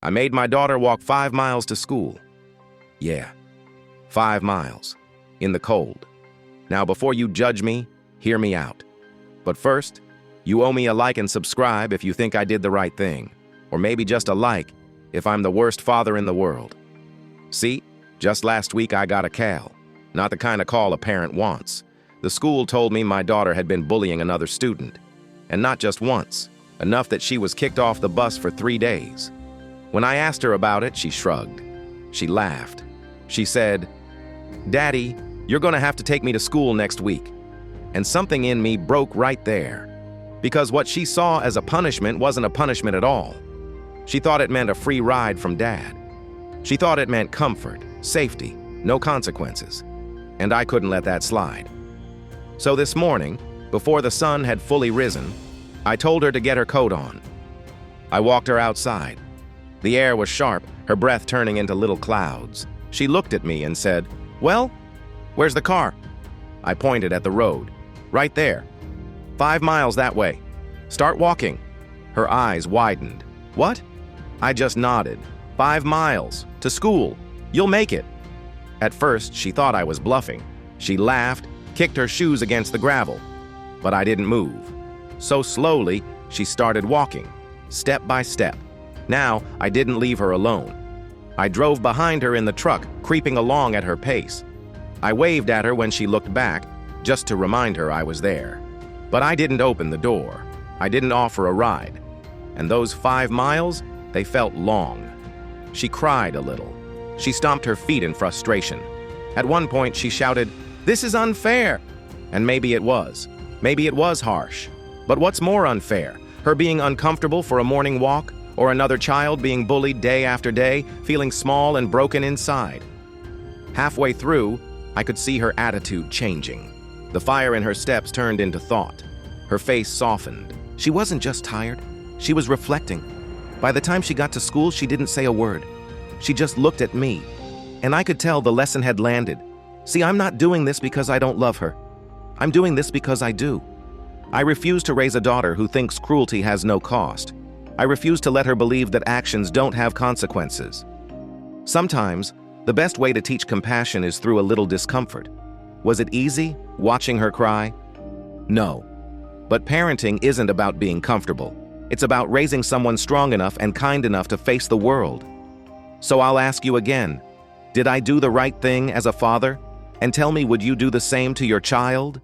I made my daughter walk 5 miles to school. Yeah, 5 miles. In the cold. Now, before you judge me, hear me out. But first, you owe me a like and subscribe if you think I did the right thing. Or maybe just a like if I'm the worst father in the world. See, just last week I got a call. Not the kind of call a parent wants. The school told me my daughter had been bullying another student. And not just once, enough that she was kicked off the bus for 3 days. When I asked her about it, she shrugged. She laughed. She said, "Daddy, you're going to have to take me to school next week." And something in me broke right there. Because what she saw as a punishment wasn't a punishment at all. She thought it meant a free ride from Dad. She thought it meant comfort, safety, no consequences. And I couldn't let that slide. So this morning, before the sun had fully risen, I told her to get her coat on. I walked her outside. The air was sharp, her breath turning into little clouds. She looked at me and said, "Well, where's the car?" I pointed at the road. "Right there. 5 miles that way. Start walking." Her eyes widened. "What?" I just nodded. 5 miles. To school. You'll make it." At first, she thought I was bluffing. She laughed, kicked her shoes against the gravel. But I didn't move. So slowly, she started walking, step by step. Now, I didn't leave her alone. I drove behind her in the truck, creeping along at her pace. I waved at her when she looked back, just to remind her I was there. But I didn't open the door. I didn't offer a ride. And those 5 miles, they felt long. She cried a little. She stomped her feet in frustration. At one point, she shouted, "This is unfair!" And maybe it was. Maybe it was harsh. But what's more unfair? Her being uncomfortable for a morning walk, or another child being bullied day after day, feeling small and broken inside? Halfway through, I could see her attitude changing. The fire in her steps turned into thought. Her face softened. She wasn't just tired. She was reflecting. By the time she got to school, she didn't say a word. She just looked at me. And I could tell the lesson had landed. See, I'm not doing this because I don't love her. I'm doing this because I do. I refuse to raise a daughter who thinks cruelty has no cost. I refuse to let her believe that actions don't have consequences. Sometimes, the best way to teach compassion is through a little discomfort. Was it easy, watching her cry? No. But parenting isn't about being comfortable. It's about raising someone strong enough and kind enough to face the world. So I'll ask you again, did I do the right thing as a father? And tell me, would you do the same to your child?